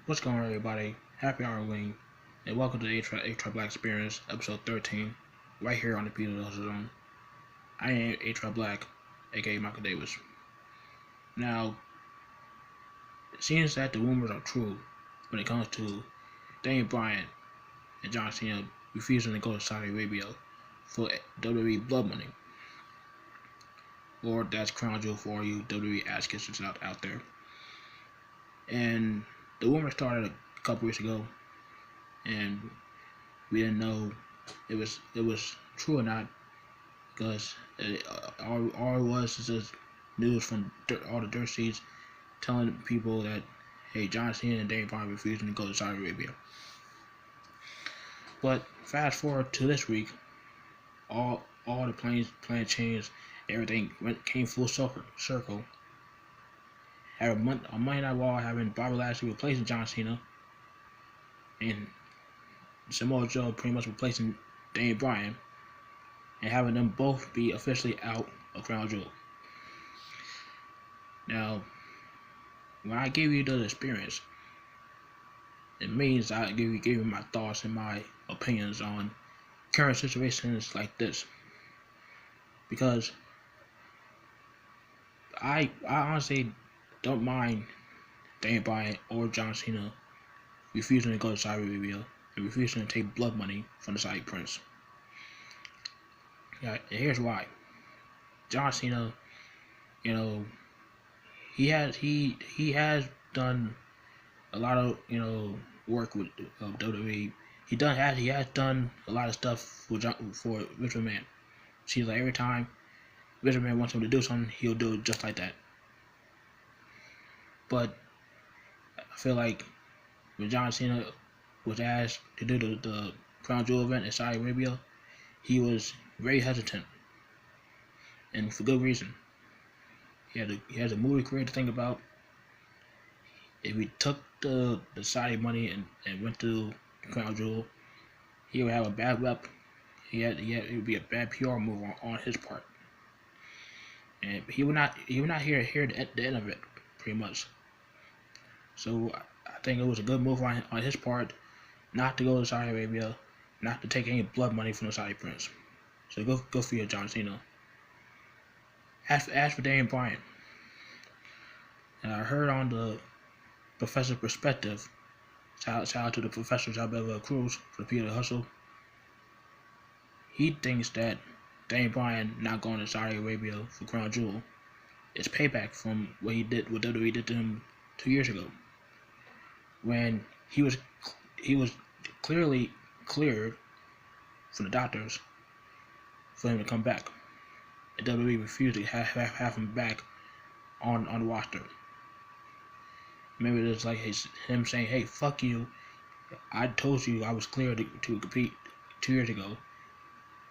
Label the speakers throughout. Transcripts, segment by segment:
Speaker 1: What's going on, everybody? Happy Halloween, and welcome to the A Black Experience, episode 13, right here on the Peter Hustle Zone. I am A Black, aka Michael Davis. Now, it seems that the rumors are true when it comes to Bryan and John Cena refusing to go to Saudi Arabia for WWE blood money. Or that's Crown Jewel for you WWE ass kissers out there. And the rumor started a couple weeks ago, and we didn't know it was true or not, because all it was is just news from all the dirt sheets telling people that, hey, John Cena and Daniel Bryan refusing to go to Saudi Arabia. But fast forward to this week, all the plan changed, everything came full circle. Had a Monday Night Raw having Bobby Lashley replacing John Cena, and Samoa Joe pretty much replacing Daniel Bryan, and having them both be officially out of Crown Jewel. Now, when I give you the experience, it means I give you my thoughts and my opinions on current situations like this, because I honestly don't mind Daniel Bryan or John Cena refusing to go to Saudi Arabia and refusing to take blood money from the Saudi prince. Yeah, and here's why. John Cena, he has done a lot of work with WWE. He has done a lot of stuff for Vince McMahon. Seems like every time Vince McMahon wants him to do something, he'll do it just like that. But I feel like when John Cena was asked to do the Crown Jewel event in Saudi Arabia, he was very hesitant, and for good reason. He has a movie career to think about. If he took the Saudi money and went to Crown Jewel, he would have a bad rep. It would be a bad PR move on his part, and he would not hear the end of it, pretty much. So I think it was a good move on his part not to go to Saudi Arabia, not to take any blood money from the Saudi prince. So go for you, John Cena. As for Daniel Bryan, and I heard on the Professor's Perspective, shout out to the Professor Jabba Cruz for the Peter Hustle. He thinks that Daniel Bryan not going to Saudi Arabia for Crown Jewel is payback from what WWE did to him 2 years ago, when he was clearly cleared from the doctors for him to come back, and WWE refused to have him back on the roster. Maybe it's like him saying, "Hey, fuck you! I told you I was clear to compete 2 years ago,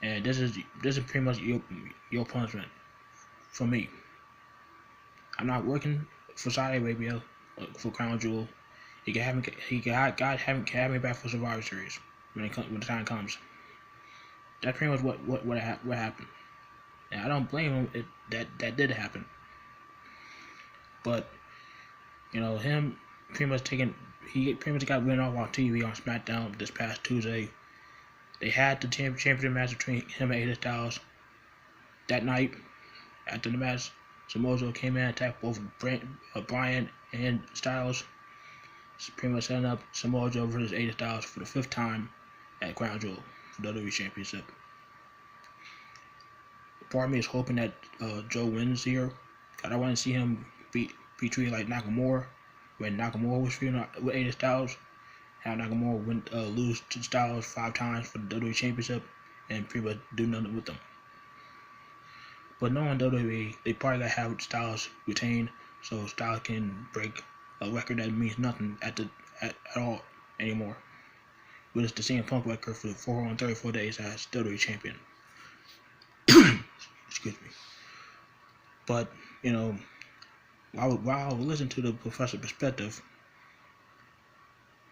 Speaker 1: and this is pretty much your punishment for me. I'm not working for Saudi Arabia for Crown Jewel. God have me back for Survivor Series when the time comes." That's pretty much what happened, and I don't blame him. That did happen, but him pretty much got written off on TV on SmackDown this past Tuesday. They had the championship match between him and AJ Styles that night. After the match, Samoa Joe came in and attacked both Bryan and Styles, pretty much setting up Samoa Joe versus AJ Styles for the 5th time at Crown Jewel for the WWE Championship. Part of me is hoping that Joe wins here. I don't want to see him be treated like Nakamura when Nakamura was feuding with AJ Styles. Have Nakamura lose to Styles 5 times for the WWE Championship and pretty much do nothing with them. But knowing WWE, they probably gotta have Styles retained so Styles can break a record that means nothing at all anymore. But it's the CM Punk record for the 434 days as WWE champion. Excuse me. But while I was listening to the Professor's Perspective,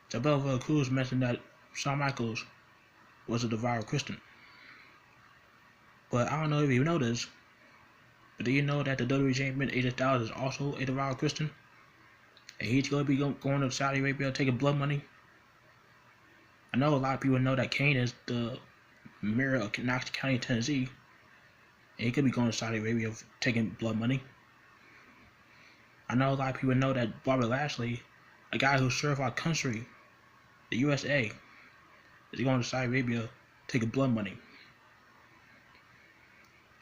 Speaker 1: Jabba Cruz mentioned that Shawn Michaels was a devout Christian. But I don't know if you know this, but do you know that the WWE champion AJ Styles is also a devout Christian? and he's going to be going to Saudi Arabia taking blood money. I know a lot of people know that Kane is the mayor of Knox County, Tennessee, and he could be going to Saudi Arabia taking blood money. I know a lot of people know that Bobby Lashley, a guy who served our country, the USA, is going to Saudi Arabia taking blood money.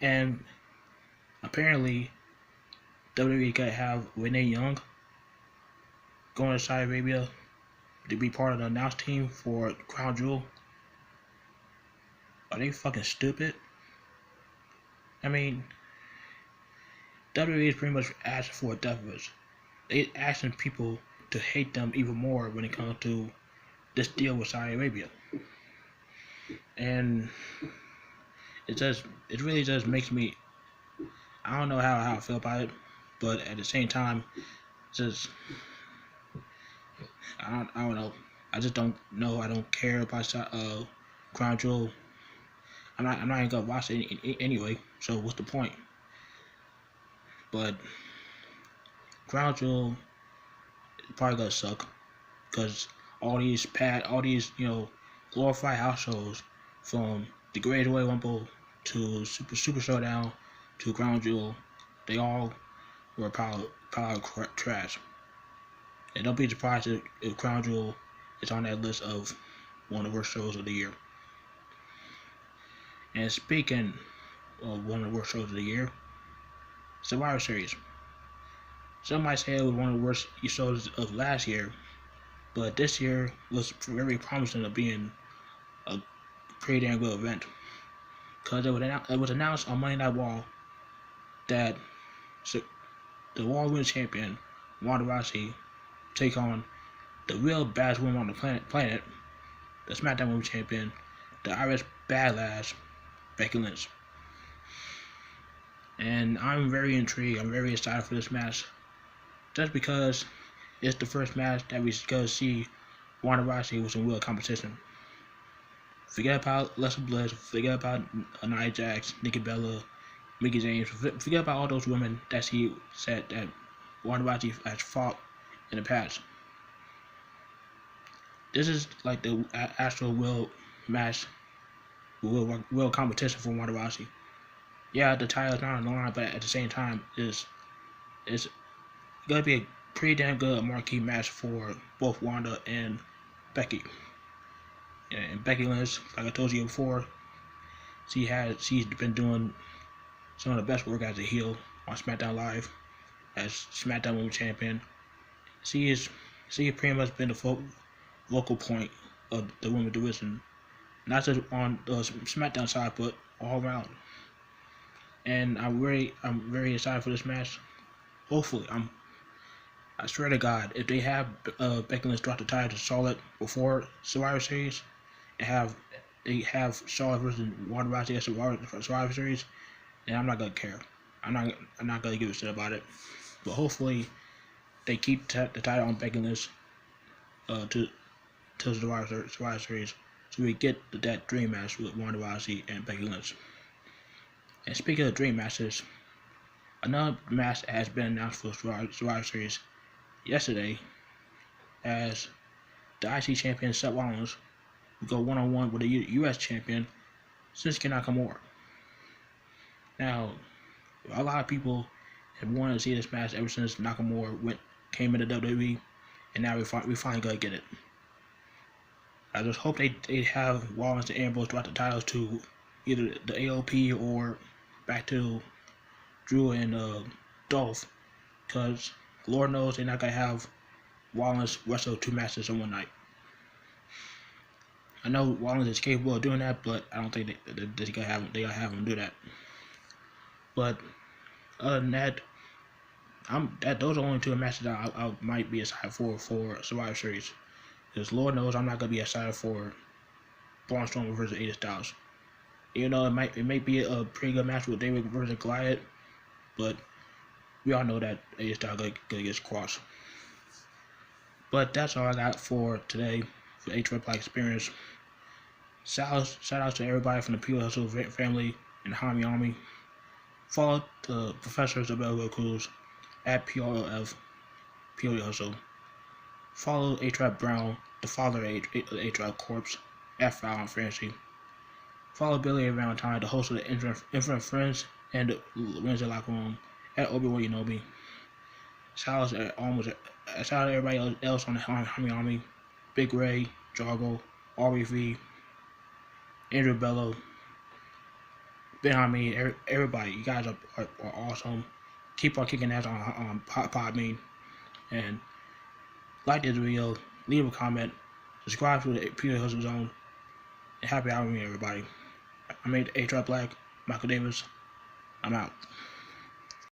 Speaker 1: And apparently, WWE could have Renee Young going to Saudi Arabia to be part of the announce team for Crown Jewel. Are they fucking stupid? I mean, WWE is pretty much asking for a death wish. They're asking people to hate them even more when it comes to this deal with Saudi Arabia. And it really just makes me, I don't know how I feel about it, but at the same time, just, I don't know. I just don't know. I don't care about Crown Jewel. I'm not even gonna watch it anyway. So what's the point? But Crown Jewel is probably gonna suck because all these glorified house shows, from the Great Royal Rumble to Super Showdown to Crown Jewel, they all were pile of trash. And don't be surprised if Crown Jewel is on that list of one of the worst shows of the year. And speaking of one of the worst shows of the year, Survivor Series. Some might say it was one of the worst shows of last year, but this year was very promising of being a pretty damn good event. Because it was announced on Monday Night Raw that the Raw Women's Champion, Ronda Rousey, take on the real baddest woman on the planet, the SmackDown Women's Champion, the Irish Badass, Becky Lynch. And I'm very intrigued. I'm very excited for this match, just because it's the first match that we get to see Ronda Rousey with some real competition. Forget about Alexa Bliss, forget about Nia Jax, Nikki Bella, Mickie James, forget about all those women that she said that Ronda Rousey has fought in the past. This is like the actual real match, real competition for Ronda Rousey. Yeah, the title is not on the line, but at the same time, it's gonna be a pretty damn good marquee match for both Ronda and Becky. And Becky Lynch, like I told you before, she's been doing some of the best work as a heel on SmackDown Live, as SmackDown Women's Champion. She has pretty much been the focal point of the women's division, not just on the SmackDown side, but all around. And I'm very excited for this match. Hopefully, I swear to God, if they have Becky Lynch drop the title to Charlotte before Survivor Series, and they have Charlotte versus Ronda Rousey at Survivor Series, then I'm not gonna care. I'm not gonna give a shit about it. But hopefully, they keep the title on Becky Lynch to Survivor Series, so we get that dream match with Ronda Rousey and Becky Lynch. And speaking of dream matches, another match has been announced for Survivor Series yesterday, as the IC champion Seth Rollins will go one-on-one with the US champion Shinsuke Nakamura. Now, a lot of people have wanted to see this match ever since Nakamura came into WWE, and now we finally gonna get it. I just hope they have Rollins and Ambrose drop the titles to either the AOP or back to Drew and Dolph, because Lord knows they're not gonna have Rollins wrestle two matches in one night. I know Rollins is capable of doing that, but I don't think they gonna have him do that. But other than that, those are only two matches that I might be excited for Survivor Series. Because Lord knows I'm not gonna be excited for Braun Strowman versus AJ Styles. Even though it may be a pretty good match with David versus Goliath, but we all know that AJ Styles gonna get squashed. But that's all I got for today for A-Triple Experience. Shout out to everybody from the Pure Hustle family and Hami Army. Follow the professors of Belgrade Cruz at PRLF Pure Hustle. Follow A-Trap Brown, the father of A-Trap Corpse, at Foul and Fancy. Follow Billy and Valentine, the host of the Infinite Friends and the Wednesday Locker Room, at Obi-Wan Kenobi. Shout out to everybody else on the Army, Big Ray, Jargo, RV, Andrew Bello, Ben everybody. You guys are awesome. Keep on kicking ass on Podbean. And like this video, leave a comment, subscribe to the Peter Hustle Zone, and happy Halloween, everybody. I made A-Trap Black, Michael Davis. I'm out.